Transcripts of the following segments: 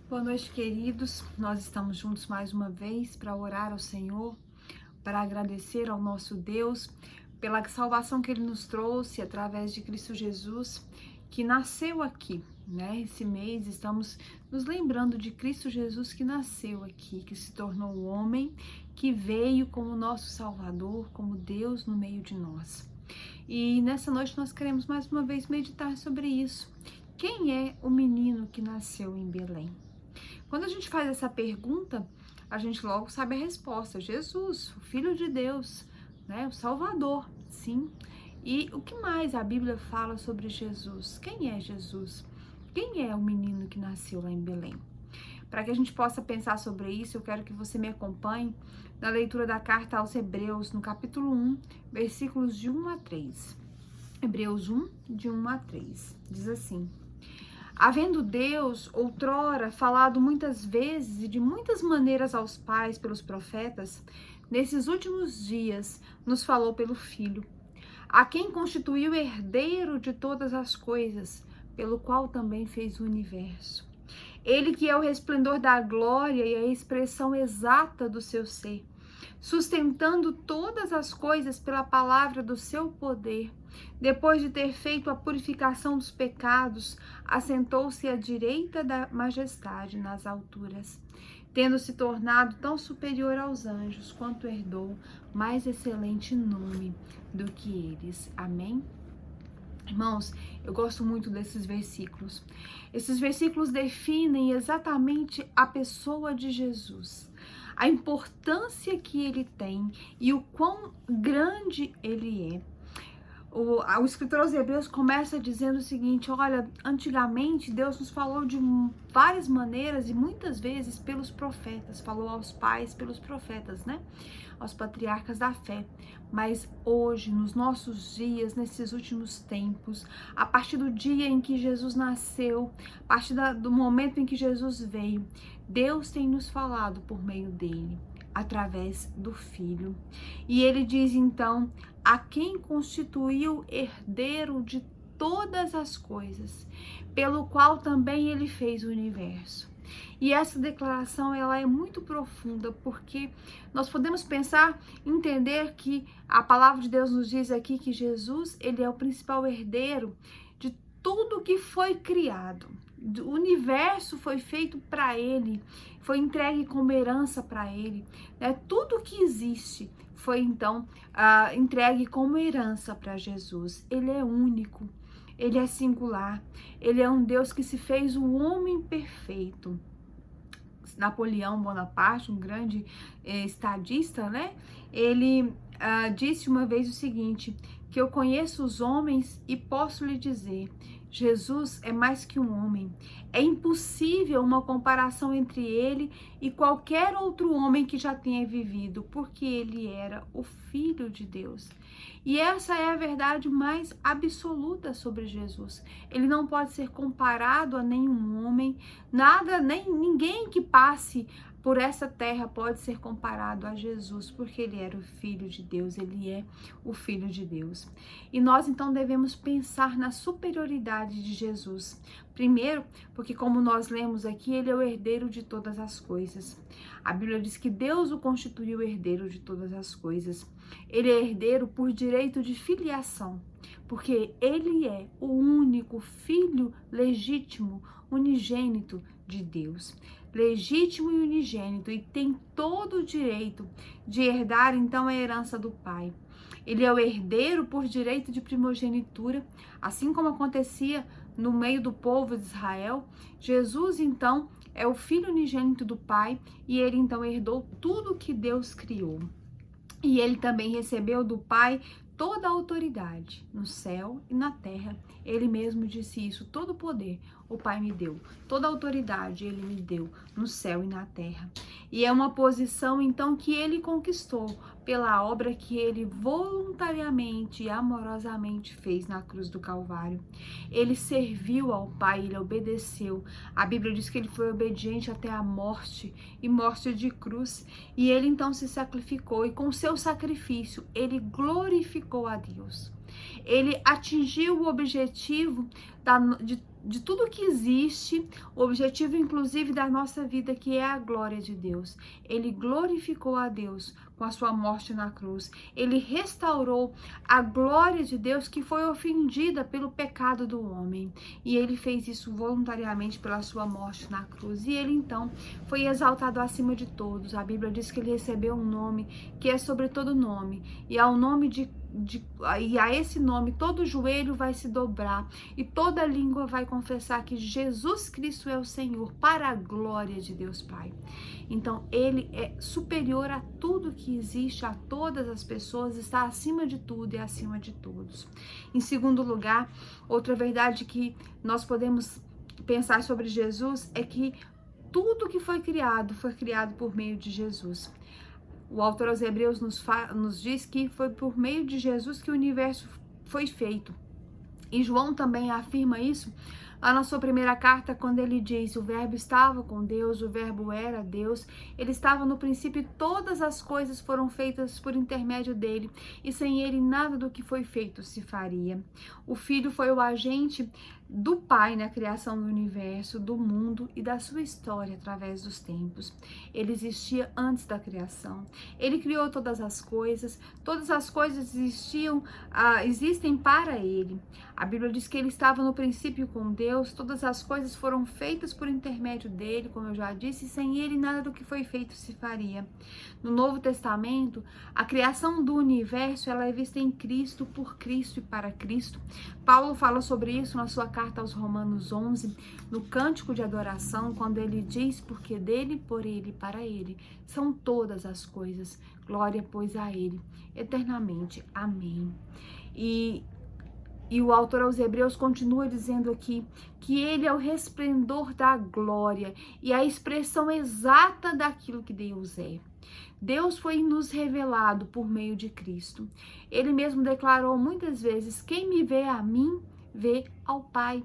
Boa noite, queridos. Nós estamos juntos mais uma vez para orar ao Senhor, para agradecer ao nosso Deus pela salvação que Ele nos trouxe através de Cristo Jesus, que nasceu aqui, né? Esse mês estamos nos lembrando de Cristo Jesus que nasceu aqui, que se tornou homem, que veio como nosso Salvador, como Deus no meio de nós. E nessa noite nós queremos mais uma vez meditar sobre isso. Quem é o menino que nasceu em Belém? Quando a gente faz essa pergunta, a gente logo sabe a resposta: Jesus, o Filho de Deus, né? O Salvador, sim. E o que mais a Bíblia fala sobre Jesus? Quem é Jesus? Quem é o menino que nasceu lá em Belém? Para que a gente possa pensar sobre isso, eu quero que você me acompanhe na leitura da carta aos Hebreus, no capítulo 1, versículos de 1 a 3. Hebreus 1, de 1 a 3. Diz assim: Havendo Deus, outrora, falado muitas vezes e de muitas maneiras aos pais pelos profetas, nesses últimos dias nos falou pelo Filho, a quem constituiu herdeiro de todas as coisas, pelo qual também fez o universo. Ele que é o resplendor da glória e a expressão exata do seu ser, sustentando todas as coisas pela palavra do seu poder. Depois de ter feito a purificação dos pecados, assentou-se à direita da majestade nas alturas, tendo se tornado tão superior aos anjos, quanto herdou mais excelente nome do que eles. Amém? Irmãos, eu gosto muito desses versículos. Esses versículos definem exatamente a pessoa de Jesus, a importância que ele tem e o quão grande ele é. O escritor aos Hebreus começa dizendo o seguinte: olha, antigamente Deus nos falou de várias maneiras e muitas vezes pelos profetas, falou aos pais pelos profetas, né? Aos patriarcas da fé. Mas hoje, nos nossos dias, nesses últimos tempos, a partir do dia em que Jesus nasceu, a partir do momento em que Jesus veio, Deus tem nos falado por meio dele, através do Filho. E ele diz então: a quem constituiu herdeiro de todas as coisas, pelo qual também ele fez o universo. E essa declaração, ela é muito profunda, porque nós podemos pensar, entender que a palavra de Deus nos diz aqui que Jesus, ele é o principal herdeiro de tudo que foi criado. O universo foi feito para ele, foi entregue como herança para ele, né? Tudo que existe foi então entregue como herança para Jesus. Ele é único, ele é singular, ele é um Deus que se fez o homem perfeito. Napoleão Bonaparte, um grande estadista, né? Ele disse uma vez o seguinte: que eu conheço os homens e posso lhe dizer, Jesus é mais que um homem. É impossível uma comparação entre ele e qualquer outro homem que já tenha vivido, porque ele era o Filho de Deus. E essa é a verdade mais absoluta sobre Jesus. Ele não pode ser comparado a nenhum homem, nada, nem ninguém que passe por essa terra pode ser comparado a Jesus, porque ele era o Filho de Deus, ele é o Filho de Deus. E nós então devemos pensar na superioridade de Jesus. Primeiro, porque como nós lemos aqui, ele é o herdeiro de todas as coisas. A Bíblia diz que Deus o constituiu herdeiro de todas as coisas. Ele é herdeiro por direito de filiação, porque ele é o único filho legítimo, unigênito de Deus. Legítimo e unigênito, e tem todo o direito de herdar então a herança do Pai. Ele é o herdeiro por direito de primogenitura, assim como acontecia no meio do povo de Israel. Jesus então é o filho unigênito do Pai, e ele então herdou tudo que Deus criou. E ele também recebeu do Pai toda a autoridade no céu e na terra. Ele mesmo disse isso: todo o poder o Pai me deu, toda a autoridade ele me deu no céu e na terra. E é uma posição então que ele conquistou pela obra que ele voluntariamente e amorosamente fez na cruz do Calvário. Ele serviu ao Pai, ele obedeceu. A Bíblia diz que ele foi obediente até a morte, e morte de cruz. E ele então se sacrificou, e com seu sacrifício ele glorificou a Deus. Ele atingiu o objetivo de tudo que existe, o objetivo inclusive da nossa vida, que é a glória de Deus. Ele glorificou a Deus com a sua morte na cruz. Ele restaurou a glória de Deus que foi ofendida pelo pecado do homem. E ele fez isso voluntariamente pela sua morte na cruz. E ele então foi exaltado acima de todos. A Bíblia diz que ele recebeu um nome que é sobre todo nome. E ao nome e a esse nome todo joelho vai se dobrar e toda língua vai confessar que Jesus Cristo é o Senhor, para a glória de Deus Pai. Então ele é superior a tudo que existe, a todas as pessoas, está acima de tudo e acima de todos. Em segundo lugar, outra verdade que nós podemos pensar sobre Jesus é que tudo que foi criado por meio de Jesus. O autor aos Hebreus nos diz que foi por meio de Jesus que o universo foi feito. E João também afirma isso lá na sua primeira carta, quando ele diz: o verbo estava com Deus, o verbo era Deus, ele estava no princípio e todas as coisas foram feitas por intermédio dele, e sem ele nada do que foi feito se faria. O Filho foi o agente do Pai na criação do universo, do mundo e da sua história através dos tempos. Ele existia antes da criação. Ele criou todas as coisas existem para ele. A Bíblia diz que ele estava no princípio com Deus, todas as coisas foram feitas por intermédio dele, como eu já disse, e sem ele nada do que foi feito se faria. No Novo Testamento, a criação do universo ela é vista em Cristo, por Cristo e para Cristo. Paulo fala sobre isso na sua carta aos Romanos 11, no Cântico de Adoração, quando ele diz: porque dele, por ele e para ele são todas as coisas. Glória, pois, a ele eternamente. Amém. E o autor aos Hebreus continua dizendo aqui que ele é o resplendor da glória e a expressão exata daquilo que Deus é. Deus foi nos revelado por meio de Cristo. Ele mesmo declarou muitas vezes: quem me vê a mim, vê ao Pai.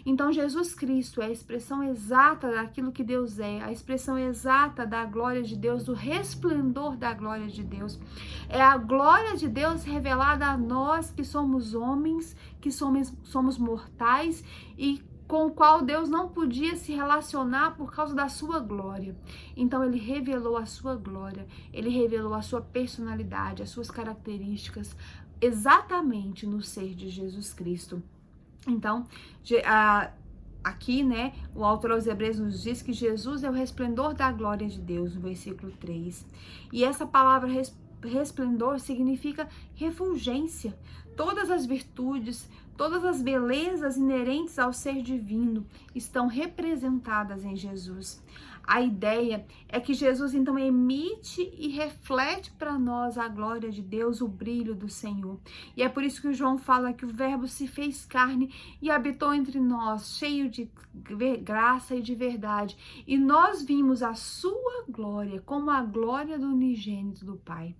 Então Jesus Cristo é a expressão exata daquilo que Deus é, a expressão exata da glória de Deus, do resplendor da glória de Deus. É a glória de Deus revelada a nós que somos homens, que somos mortais e com o qual Deus não podia se relacionar por causa da sua glória. Então ele revelou a sua glória, ele revelou a sua personalidade, as suas características, exatamente no ser de Jesus Cristo. Então, aqui, né, o autor aos Hebreus nos diz que Jesus é o resplendor da glória de Deus, no versículo 3. E essa palavra resplendor significa refulgência. Todas as virtudes, todas as belezas inerentes ao ser divino estão representadas em Jesus. A ideia é que Jesus então emite e reflete para nós a glória de Deus, o brilho do Senhor. E é por isso que João fala que o Verbo se fez carne e habitou entre nós, cheio de graça e de verdade. E nós vimos a sua glória como a glória do unigênito do Pai.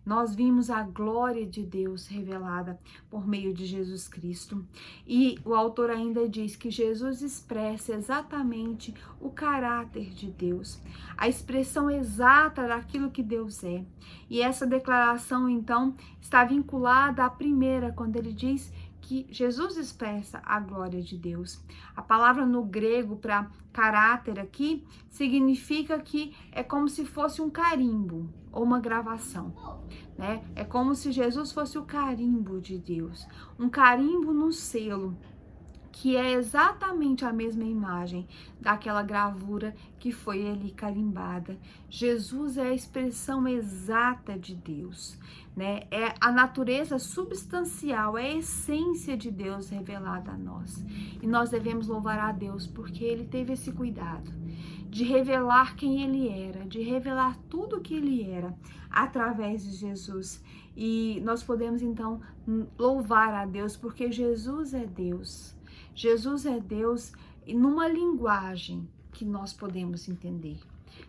Nós vimos a glória de Deus revelada por meio de Jesus Cristo. E o autor ainda diz que Jesus expressa exatamente o caráter de Deus, a expressão exata daquilo que Deus é. E essa declaração, então, está vinculada à primeira, quando ele diz que Jesus expressa a glória de Deus. A palavra no grego para caráter aqui significa que é como se fosse um carimbo ou uma gravação, né? É como se Jesus fosse o carimbo de Deus, um carimbo no selo, que é exatamente a mesma imagem daquela gravura que foi ali carimbada. Jesus é a expressão exata de Deus, né? É a natureza substancial, é a essência de Deus revelada a nós. E nós devemos louvar a Deus porque Ele teve esse cuidado de revelar quem Ele era, de revelar tudo o que Ele era através de Jesus. E nós podemos então louvar a Deus porque Jesus é Deus. Jesus é Deus numa linguagem que nós podemos entender,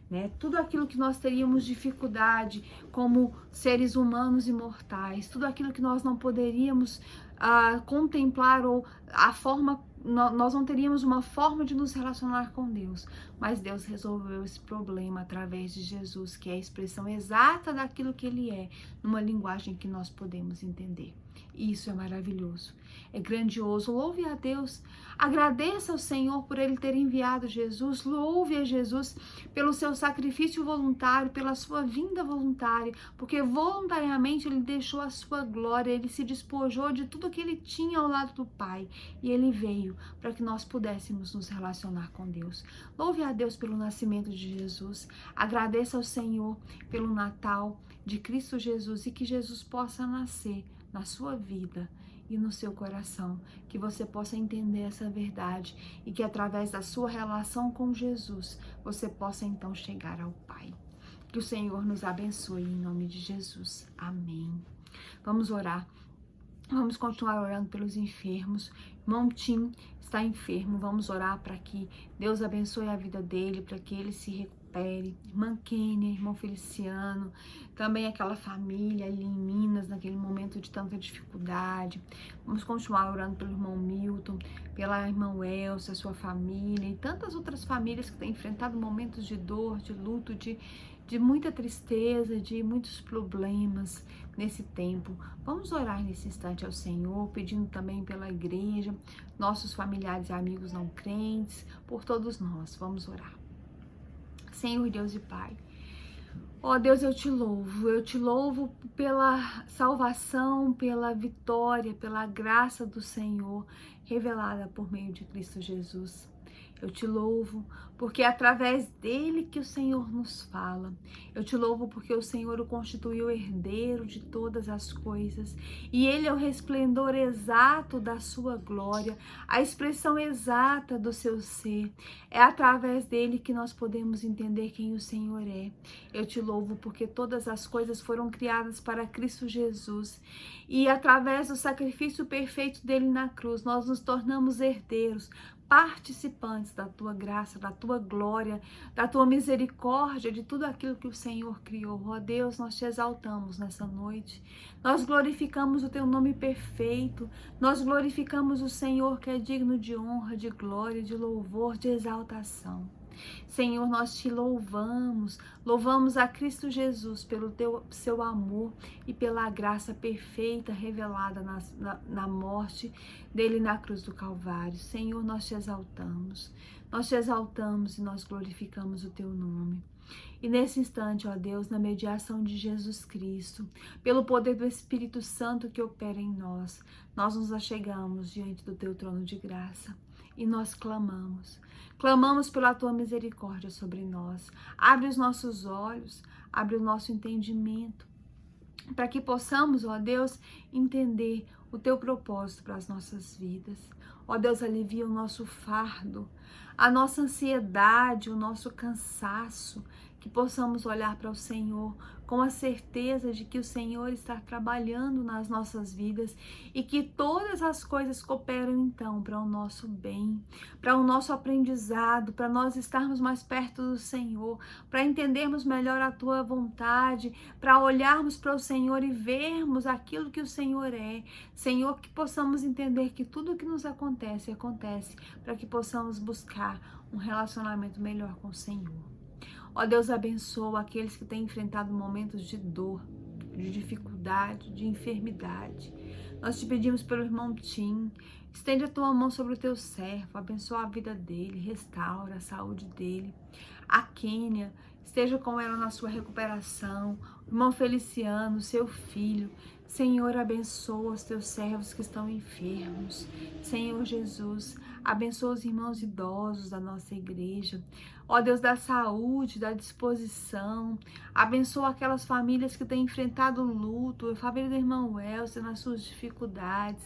né? Tudo aquilo que nós teríamos dificuldade como seres humanos e mortais, tudo aquilo que nós não poderíamos contemplar ou nós não teríamos uma forma de nos relacionar com Deus, mas Deus resolveu esse problema através de Jesus, que é a expressão exata daquilo que Ele é, numa linguagem que nós podemos entender. E isso é maravilhoso, é grandioso. Louve a Deus, agradeça ao Senhor por Ele ter enviado Jesus, louve a Jesus pelo seu sacrifício voluntário, pela sua vinda voluntária, porque voluntariamente Ele deixou a sua glória, Ele se despojou de tudo que Ele tinha ao lado do Pai, e Ele veio para que nós pudéssemos nos relacionar com Deus. Louve a Deus pelo nascimento de Jesus, agradeça ao Senhor pelo Natal de Cristo Jesus, e que Jesus possa nascer na sua vida e no seu coração, que você possa entender essa verdade e que através da sua relação com Jesus, você possa então chegar ao Pai. Que o Senhor nos abençoe em nome de Jesus. Amém. Vamos orar. Vamos continuar orando pelos enfermos. Irmão Tim está enfermo. Vamos orar para que Deus abençoe a vida dele, para que ele se recupere. Irmã Kênia, irmão Feliciano, também aquela família ali em Minas, naquele momento de tanta dificuldade. Vamos continuar orando pelo irmão Milton, pela irmã Elsa, sua família e tantas outras famílias que têm enfrentado momentos de dor, de luto, de muita tristeza, de muitos problemas nesse tempo. Vamos orar nesse instante ao Senhor, pedindo também pela igreja, nossos familiares e amigos não crentes, por todos nós. Vamos orar. Senhor Deus e Pai, ó Deus, eu te louvo pela salvação, pela vitória, pela graça do Senhor revelada por meio de Cristo Jesus. Eu te louvo porque é através dele que o Senhor nos fala. Eu te louvo porque o Senhor o constituiu herdeiro de todas as coisas. E ele é o resplendor exato da sua glória, a expressão exata do seu ser. É através dele que nós podemos entender quem o Senhor é. Eu te louvo porque todas as coisas foram criadas para Cristo Jesus. E através do sacrifício perfeito dele na cruz, nós nos tornamos herdeiros, participantes da tua graça, da tua glória, da tua misericórdia, de tudo aquilo que o Senhor criou. Ó Deus, nós te exaltamos nessa noite. Nós glorificamos o teu nome perfeito. Nós glorificamos o Senhor que é digno de honra, de glória, de louvor, de exaltação. Senhor, nós te louvamos a Cristo Jesus pelo seu amor e pela graça perfeita revelada na morte dele na cruz do Calvário. Senhor, nós te exaltamos e nós glorificamos o teu nome. E nesse instante, ó Deus, na mediação de Jesus Cristo, pelo poder do Espírito Santo que opera em nós, nós nos achegamos diante do teu trono de graça e nós clamamos pela tua misericórdia sobre nós. Abre os nossos olhos, abre o nosso entendimento, para que possamos, ó Deus, entender o teu propósito para as nossas vidas. Ó Deus, alivia o nosso fardo, a nossa ansiedade, o nosso cansaço, que possamos olhar para o Senhor com a certeza de que o Senhor está trabalhando nas nossas vidas e que todas as coisas cooperam então para o nosso bem, para o nosso aprendizado, para nós estarmos mais perto do Senhor, para entendermos melhor a tua vontade, para olharmos para o Senhor e vermos aquilo que o Senhor é. Senhor, que possamos entender que tudo que nos acontece para que possamos buscar um relacionamento melhor com o Senhor. Ó Deus, abençoa aqueles que têm enfrentado momentos de dor, de dificuldade, de enfermidade. Nós te pedimos pelo irmão Tim, estende a tua mão sobre o teu servo, abençoa a vida dele, restaura a saúde dele. A Kênia, esteja com ela na sua recuperação. O irmão Feliciano, seu filho. Senhor, abençoa os teus servos que estão enfermos. Senhor Jesus, abençoa os irmãos idosos da nossa igreja. Ó Deus, da saúde, da disposição. Abençoa aquelas famílias que têm enfrentado luto, a família do irmão Elcio nas suas dificuldades,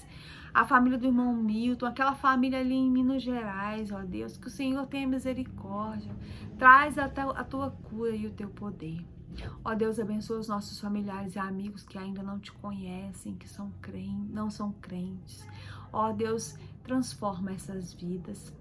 a família do irmão Milton, aquela família ali em Minas Gerais, ó Deus, que o Senhor tenha misericórdia. Traz a tua cura e o teu poder. Ó Deus, abençoa os nossos familiares e amigos que ainda não te conhecem, que não são crentes. Ó Deus, transforma essas vidas.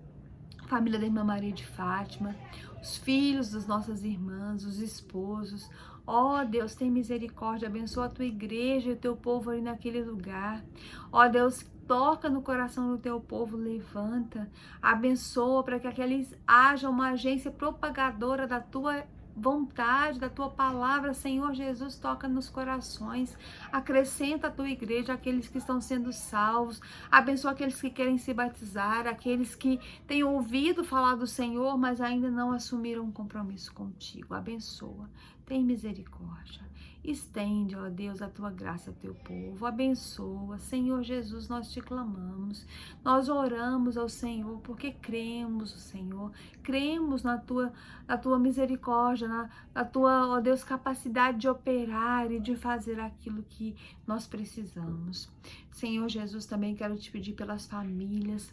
Família da irmã Maria de Fátima, os filhos das nossas irmãs, os esposos. Ó Deus, tem misericórdia, abençoa a tua igreja e o teu povo ali naquele lugar. Ó Deus, toca no coração do teu povo, levanta, abençoa para que aqueles haja uma agência propagadora da tua vontade, da tua palavra, Senhor Jesus, toca nos corações, acrescenta a tua igreja, aqueles que estão sendo salvos, abençoa aqueles que querem se batizar, aqueles que têm ouvido falar do Senhor, mas ainda não assumiram um compromisso contigo. Abençoa, tem misericórdia. Estende, ó Deus, a tua graça ao teu povo. Abençoa, Senhor Jesus, nós te clamamos. Nós oramos ao Senhor porque cremos, Senhor. Cremos na tua misericórdia, na tua, ó Deus, capacidade de operar e de fazer aquilo que nós precisamos. Senhor Jesus, também quero te pedir pelas famílias,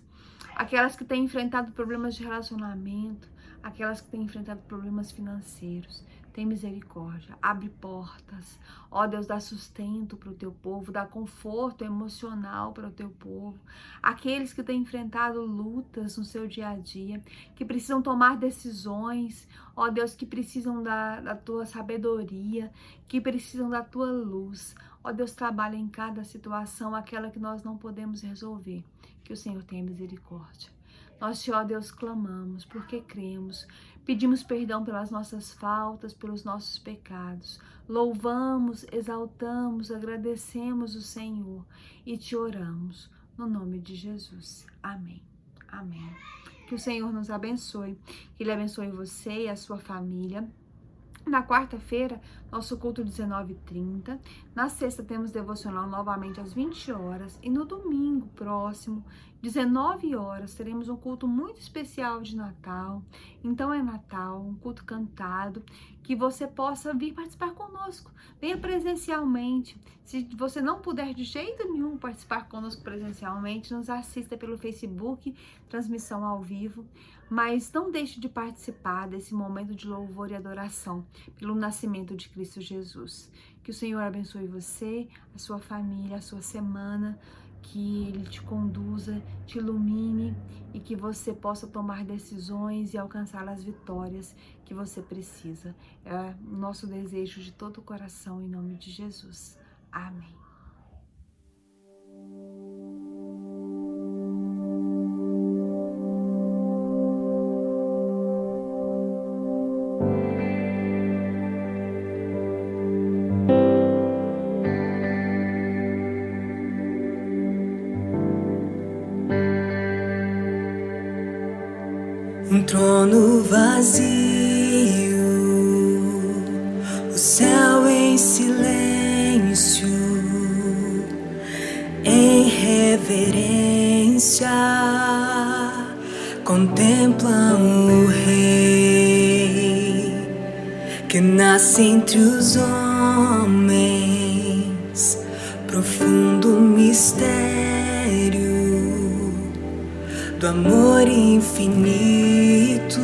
aquelas que têm enfrentado problemas de relacionamento, aquelas que têm enfrentado problemas financeiros. Tem misericórdia, abre portas, ó Deus, dá sustento para o teu povo, dá conforto emocional para o teu povo. Aqueles que têm enfrentado lutas no seu dia a dia, que precisam tomar decisões, ó Deus, que precisam da tua sabedoria, que precisam da tua luz. Ó Deus, trabalha em cada situação, aquela que nós não podemos resolver, que o Senhor tenha misericórdia. Nós te, ó Deus, clamamos porque cremos. Pedimos perdão pelas nossas faltas, pelos nossos pecados. Louvamos, exaltamos, agradecemos o Senhor e te oramos no nome de Jesus. Amém. Amém. Que o Senhor nos abençoe, que Ele abençoe você e a sua família. Na quarta-feira, nosso culto 19h30. Na sexta, temos devocional novamente às 20 horas. E no domingo próximo, 19 horas, teremos um culto muito especial de Natal. Então é Natal, um culto cantado, que você possa vir participar conosco. Venha presencialmente. Se você não puder de jeito nenhum participar conosco presencialmente, nos assista pelo Facebook, transmissão ao vivo. Mas não deixe de participar desse momento de louvor e adoração pelo nascimento de Cristo Jesus. Que o Senhor abençoe você, a sua família, a sua semana, que Ele te conduza, te ilumine e que você possa tomar decisões e alcançar as vitórias que você precisa. É o nosso desejo de todo o coração, em nome de Jesus. Amém. Um trono vazio, o céu em silêncio, em reverência, contemplam o Rei que nasce entre os homens, profundo mistério do amor infinito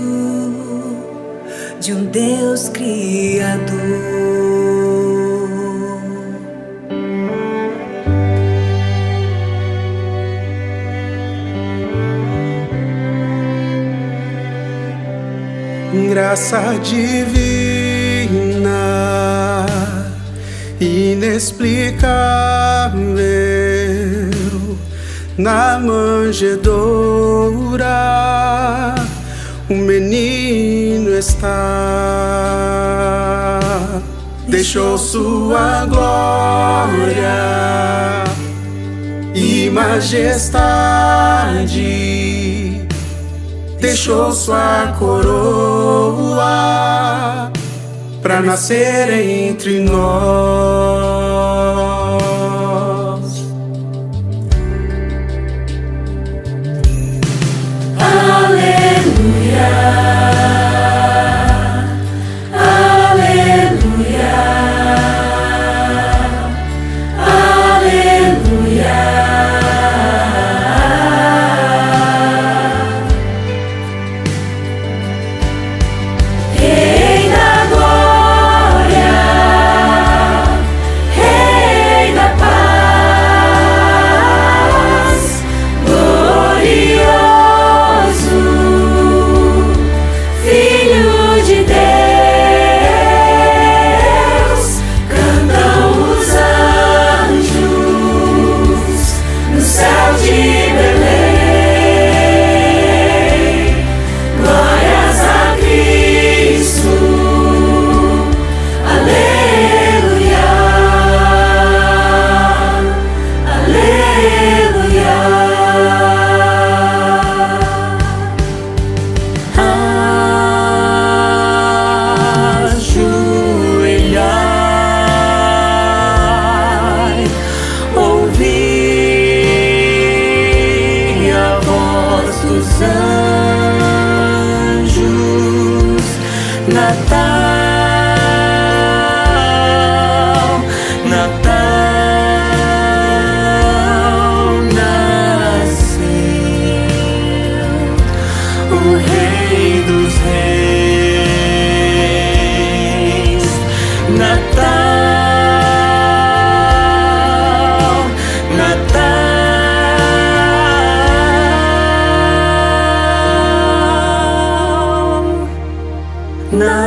de um Deus Criador. Graça divina, inexplicável, na manjedoura o menino está. Deixou sua glória e majestade, deixou sua coroa pra nascer entre nós. Rei dos Reis. Natal, Natal, Natal.